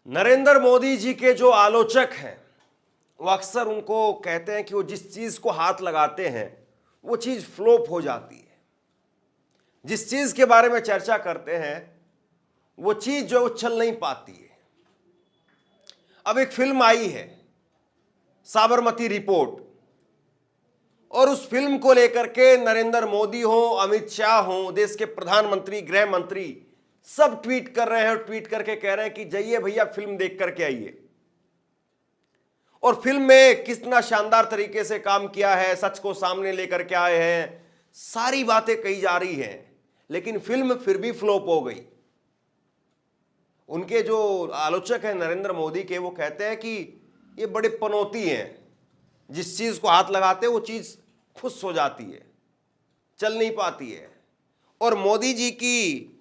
नरेंद्र मोदी जी के जो आलोचक हैं वो अक्सर उनको कहते हैं कि वो जिस चीज को हाथ लगाते हैं वो चीज फ्लॉप हो जाती है। जिस चीज के बारे में चर्चा करते हैं वो चीज जो वो चल नहीं पाती है। अब एक फिल्म आई है साबरमती रिपोर्ट, और उस फिल्म को लेकर के नरेंद्र मोदी हो, अमित शाह हो, देश के प्रधानमंत्री, गृह मंत्री सब ट्वीट कर रहे हैं और ट्वीट करके कह रहे हैं कि जाइए भैया फिल्म देख करके आइए। और फिल्म में कितना शानदार तरीके से काम किया है, सच को सामने लेकर के आए हैं, सारी बातें कही जा रही हैं, लेकिन फिल्म फिर भी फ्लॉप हो गई। उनके जो आलोचक हैं नरेंद्र मोदी के, वो कहते हैं कि ये बड़े पनौती हैं, जिस चीज को हाथ लगाते हैं वो चीज फुस हो जाती है, चल नहीं पाती है। और मोदी जी की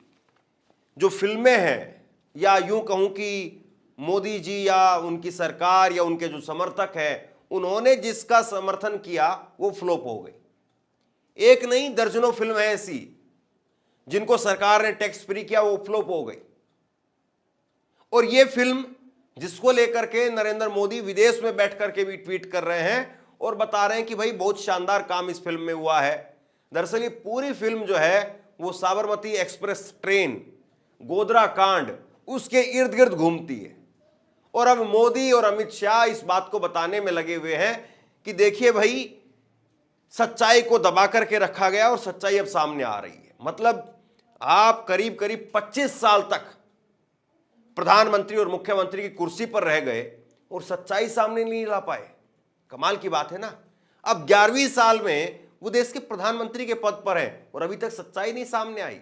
जो फिल्में हैं, या यूं कहूं कि मोदी जी या उनकी सरकार या उनके जो समर्थक हैं, उन्होंने जिसका समर्थन किया वो फ्लॉप हो गई। एक नहीं दर्जनों फिल्म है ऐसी जिनको सरकार ने टैक्स फ्री किया, वो फ्लॉप हो गई। और ये फिल्म जिसको लेकर के नरेंद्र मोदी विदेश में बैठ करके भी ट्वीट कर रहे हैं और बता रहे हैं कि भाई बहुत शानदार काम इस फिल्म में हुआ है। दरअसल ये पूरी फिल्म जो है वो साबरमती एक्सप्रेस ट्रेन, गोधरा कांड, उसके इर्द गिर्द घूमती है। और अब मोदी और अमित शाह इस बात को बताने में लगे हुए हैं कि देखिए भाई, सच्चाई को दबा करके रखा गया और सच्चाई अब सामने आ रही है। मतलब आप करीब करीब 25 साल तक प्रधानमंत्री और मुख्यमंत्री की कुर्सी पर रह गए और सच्चाई सामने नहीं ला पाए। कमाल की बात है ना। अब 11वीं साल में वो देश के प्रधानमंत्री के पद पर है और अभी तक सच्चाई नहीं सामने आई।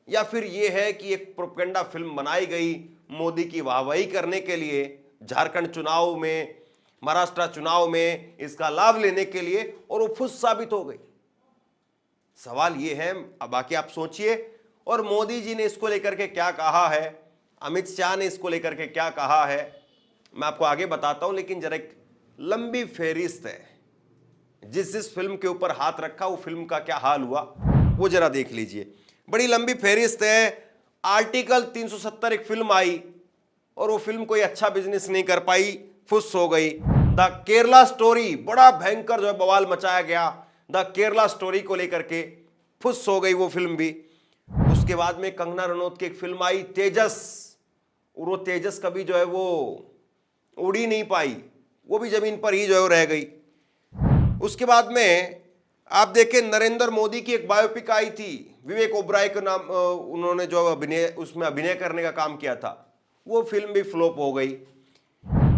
या फिर ये है कि एक प्रोपेगेंडा फिल्म बनाई गई मोदी की वाहवाही करने के लिए, झारखंड चुनाव में, महाराष्ट्र चुनाव में इसका लाभ लेने के लिए, और वो फुस साबित हो गई। सवाल ये है, अब बाकी आप सोचिए। और मोदी जी ने इसको लेकर के क्या कहा है, अमित शाह ने इसको लेकर के क्या कहा है, मैं आपको आगे बताता हूं। लेकिन जरा एक लंबी फेहरिस्त है, जिस फिल्म के ऊपर हाथ रखा वो फिल्म का क्या हाल हुआ वो जरा देख लीजिए। बड़ी लंबी फेहरिस्त है। आर्टिकल 370 एक फिल्म आई और वो फिल्म कोई अच्छा बिजनेस नहीं कर पाई, फुस हो गई। द केरला स्टोरी, बड़ा भयंकर जो है बवाल मचाया गया द केरला स्टोरी को लेकर के, फुस हो गई वो फिल्म भी। उसके बाद में कंगना रनौत की एक फिल्म आई तेजस, और वो तेजस कभी जो है वो उड़ी नहीं पाई, वो भी जमीन पर ही जो है रह गई। उसके बाद में आप देखें नरेंद्र मोदी की एक बायोपिक आई थी, विवेक ओबराय के नाम, उन्होंने जो उसमें अभिनय करने का काम किया था, वो फिल्म भी फ्लॉप हो गई।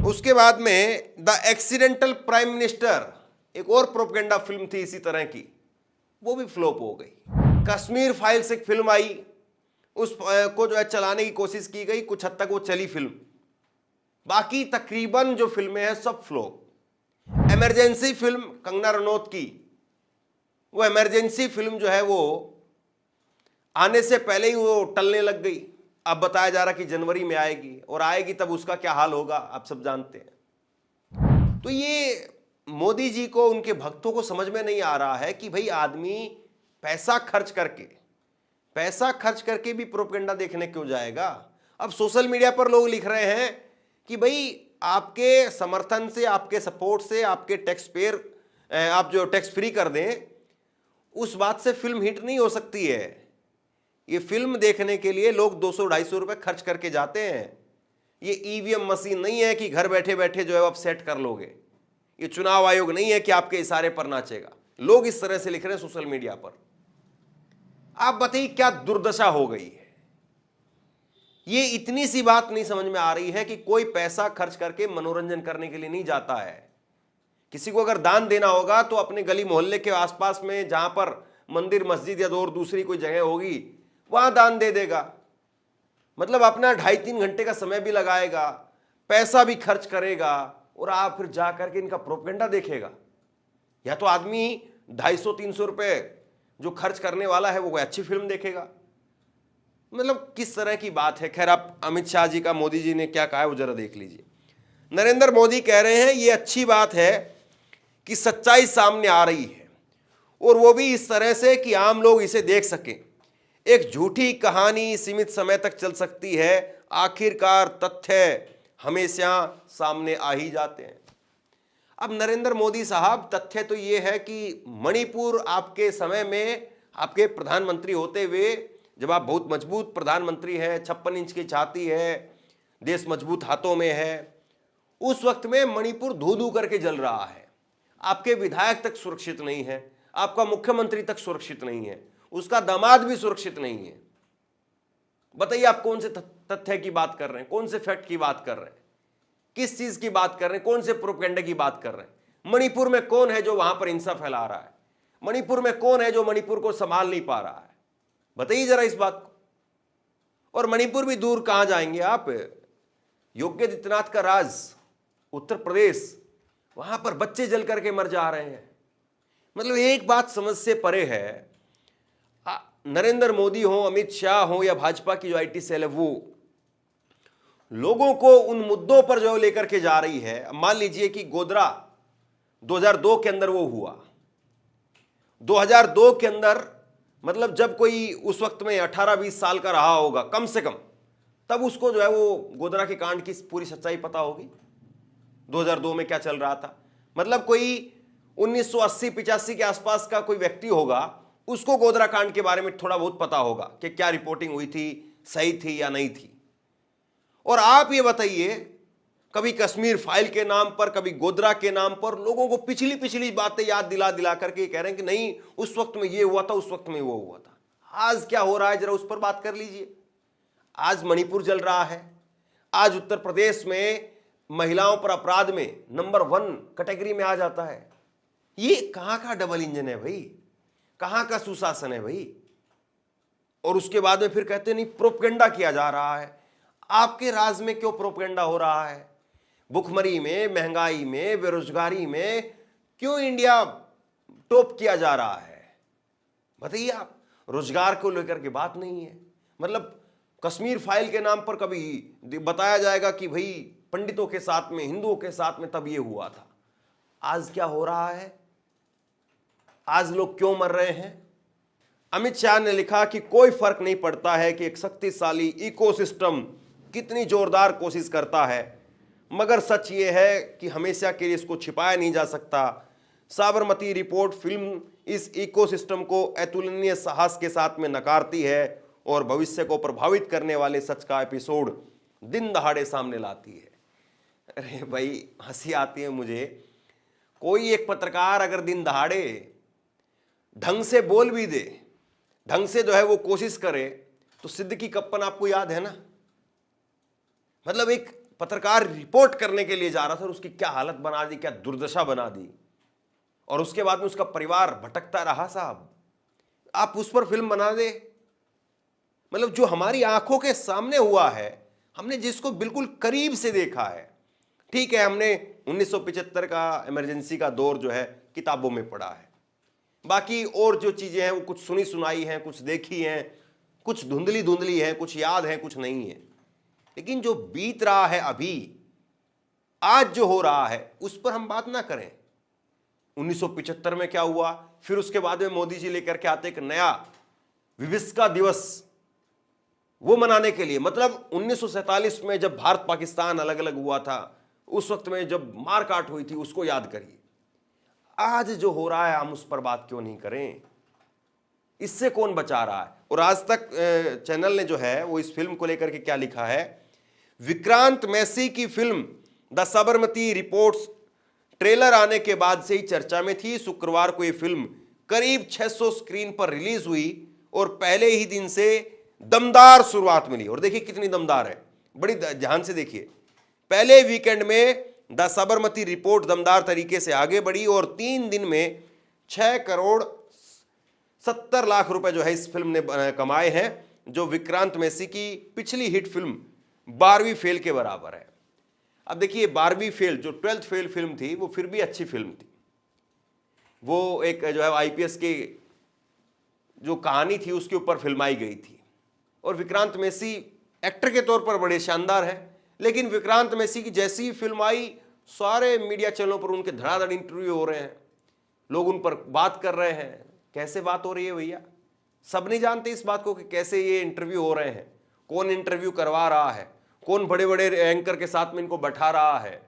उसके बाद में द एक्सीडेंटल प्राइम मिनिस्टर, एक और प्रोपेगेंडा फिल्म थी इसी तरह की, वो भी फ्लॉप हो गई। कश्मीर फाइल्स एक फिल्म आई, उस को जो है चलाने की कोशिश की गई, कुछ हद तक वो चली फिल्म। बाकी तकरीबन जो फिल्में हैं सब flop. Emergency film Kangana Ranaut की, वो इमरजेंसी फिल्म जो है वो आने से पहले ही वो टलने लग गई। अब बताया जा रहा कि जनवरी में आएगी, और आएगी तब उसका क्या हाल होगा आप सब जानते हैं। तो ये मोदी जी को, उनके भक्तों को समझ में नहीं आ रहा है कि भाई आदमी पैसा खर्च करके भी प्रोपेगेंडा देखने क्यों जाएगा। अब सोशल मीडिया पर लोग लिख रहे हैं कि भाई आपके समर्थन से, आपके सपोर्ट से, आपके टैक्स पेयर, आप जो टैक्स फ्री कर दें, उस बात से फिल्म हिट नहीं हो सकती है। ये फिल्म देखने के लिए लोग 200-250 रुपए खर्च करके जाते हैं। ये ईवीएम मशीन नहीं है कि घर बैठे बैठे जो है आप सेट कर लोगे। ये चुनाव आयोग नहीं है कि आपके इशारे पर नाचेगा। लोग इस तरह से लिख रहे हैं सोशल मीडिया पर। आप बताइए क्या दुर्दशा हो गई है। ये इतनी सी बात नहीं समझ में आ रही है कि कोई पैसा खर्च करके मनोरंजन करने के लिए नहीं जाता है। किसी को अगर दान देना होगा तो अपने गली मोहल्ले के आसपास में जहां पर मंदिर, मस्जिद या और दूसरी कोई जगह होगी वहां दान दे देगा। मतलब अपना 2.5-3 घंटे का समय भी लगाएगा, पैसा भी खर्च करेगा, और आप फिर जा करके इनका प्रोपेगेंडा देखेगा। या तो आदमी 250-300 रुपए जो खर्च करने वाला है वो कोई अच्छी फिल्म देखेगा। मतलब किस तरह की बात है। खैर, आप अमित शाह जी का मोदी जी ने क्या कहा है वो जरा देख लीजिए। नरेंद्र मोदी कह रहे हैं ये अच्छी बात है कि सच्चाई सामने आ रही है, और वो भी इस तरह से कि आम लोग इसे देख सकें। एक झूठी कहानी सीमित समय तक चल सकती है, आखिरकार तथ्य हमेशा सामने आ ही जाते हैं। अब नरेंद्र मोदी साहब, तथ्य तो ये है कि मणिपुर आपके समय में, आपके प्रधानमंत्री होते हुए, जब आप बहुत मजबूत प्रधानमंत्री हैं, 56 इंच की छाती है, देश मजबूत हाथों में है, उस वक्त में मणिपुर धू धू करके जल रहा है। आपके विधायक तक सुरक्षित नहीं है, आपका मुख्यमंत्री तक सुरक्षित नहीं है, उसका दामाद भी सुरक्षित नहीं है। बताइए आप कौन से तथ्य की बात कर रहे हैं, कौन से फैक्ट की बात कर रहे हैं, किस चीज की बात कर रहे हैं, कौन से प्रोपेगेंडा की बात कर रहे हैं? मणिपुर में कौन है जो वहां पर हिंसा फैला रहा है? मणिपुर में कौन है जो मणिपुर को संभाल नहीं पा रहा है? बताइए जरा इस बात को। और मणिपुर भी दूर कहां जाएंगे आप, योगी आदित्यनाथ का राज उत्तर प्रदेश, वहां पर बच्चे जल करके मर जा रहे हैं। मतलब एक बात समझ से परे है। नरेंद्र मोदी हो, अमित शाह हो, या भाजपा की जो आईटी सेल है, वो लोगों को उन मुद्दों पर जो लेकर के जा रही है। मान लीजिए कि गोधरा 2002 के अंदर वो हुआ, 2002 के अंदर, मतलब जब कोई उस वक्त में 18-20 साल का रहा होगा कम से कम, तब उसको जो है वो गोधरा के कांड की पूरी सच्चाई पता होगी। 2002 में क्या चल रहा था, मतलब कोई 1980-85 के आसपास का कोई व्यक्ति होगा, उसको गोधरा कांड के बारे में थोड़ा बहुत पता होगा कि क्या रिपोर्टिंग हुई थी, सही थी या नहीं थी। और आप ये बताइए, कभी कश्मीर फाइल के नाम पर, कभी गोधरा के नाम पर लोगों को पिछली पिछली बातें याद दिला दिला करके कह रहे हैं कि नहीं उस वक्त में ये हुआ था, उस वक्त में वो हुआ था। आज क्या हो रहा है जरा उस पर बात कर लीजिए। आज मणिपुर जल रहा है, आज उत्तर प्रदेश में महिलाओं पर अपराध में नंबर 1 कैटेगरी में आ जाता है। ये कहां का डबल इंजन है भाई, कहां का सुशासन है भाई? और उसके बाद में फिर कहते नहीं प्रोपेगेंडा किया जा रहा है। आपके राज में क्यों प्रोपेगेंडा हो रहा है? भुखमरी में, महंगाई में, बेरोजगारी में क्यों इंडिया टॉप किया जा रहा है? बताइए आप। रोजगार को लेकर के बात नहीं है। मतलब कश्मीर फाइल के नाम पर कभी बताया जाएगा कि भाई पंडितों के साथ में, हिंदुओं के साथ में तब ये हुआ था। आज क्या हो रहा है? आज लोग क्यों मर रहे हैं? अमित शाह ने लिखा कि कोई फर्क नहीं पड़ता है कि एक शक्तिशाली इकोसिस्टम कितनी जोरदार कोशिश करता है, मगर सच ये है कि हमेशा के लिए इसको छिपाया नहीं जा सकता। साबरमती रिपोर्ट फिल्म इस इकोसिस्टम को अतुलनीय साहस के साथ में नकारती है और भविष्य को प्रभावित करने वाले सच का एपिसोड दिन दहाड़े सामने लाती है। अरे भाई हंसी आती है मुझे। कोई एक पत्रकार अगर दिन दहाड़े ढंग से बोल भी दे, ढंग से जो है वो कोशिश करे, तो सिद्दीकी कप्पन आपको याद है ना? मतलब एक पत्रकार रिपोर्ट करने के लिए जा रहा था और उसकी क्या हालत बना दी, क्या दुर्दशा बना दी, और उसके बाद में उसका परिवार भटकता रहा। साहब आप उस पर फिल्म बना दे? मतलब जो हमारी आंखों के सामने हुआ है, हमने जिसको बिल्कुल करीब से देखा है। ठीक है, हमने 1975 का इमरजेंसी का दौर जो है किताबों में पढ़ा है, बाकी और जो चीजें हैं वो कुछ सुनी सुनाई हैं, कुछ देखी हैं, कुछ धुंधली धुंधली है, कुछ याद है, कुछ नहीं है। लेकिन जो बीत रहा है अभी, आज जो हो रहा है, उस पर हम बात ना करें। 1975 में क्या हुआ, फिर उसके बाद में मोदी जी लेकर के आते एक नया विविस्का दिवस, वो मनाने के लिए। मतलब 1947 में जब भारत पाकिस्तान अलग अलग हुआ था, उस वक्त में जब मारकाट हुई थी, उसको याद करिए। आज जो हो रहा है हम उस पर बात क्यों नहीं करें? इससे कौन बचा रहा है? और आज तक चैनल ने जो है वो इस फिल्म को लेकर के क्या लिखा है, विक्रांत मैसी की film the Sabarmati reports trailer आने के बाद से ही चर्चा में थी। शुक्रवार को ये फिल्म करीब 600 स्क्रीन पर रिलीज हुई और पहले ही दिन से दमदार शुरुआत मिली। और देखिए कितनी दमदार है, बड़ी ध्यान से देखिए। पहले वीकेंड में द साबरमती रिपोर्ट दमदार तरीके से आगे बढ़ी और 3 दिन में 6 करोड़ 70 लाख रुपए जो है इस फिल्म ने कमाए हैं, जो विक्रांत मैसी की पिछली हिट फिल्म बारहवीं फेल के बराबर है। अब देखिए बारहवीं फेल, जो 12th फेल फिल्म थी, वो फिर भी अच्छी फिल्म थी। वो एक जो है आईपीएस की जो कहानी थी उसके ऊपर फिल्माई गई थी। और विक्रांत मैसी एक्टर के तौर पर बड़े शानदार हैं, लेकिन विक्रांत मैसी की जैसी फिल्म आई, सारे मीडिया चैनलों पर उनके धड़ाधड़ इंटरव्यू हो रहे हैं, लोग उन पर बात कर रहे हैं। कैसे बात हो रही है भैया? सब नहीं जानते इस बात को कि कैसे ये इंटरव्यू हो रहे हैं, कौन इंटरव्यू करवा रहा है, कौन बड़े बड़े एंकर के साथ में इनको बैठा रहा है,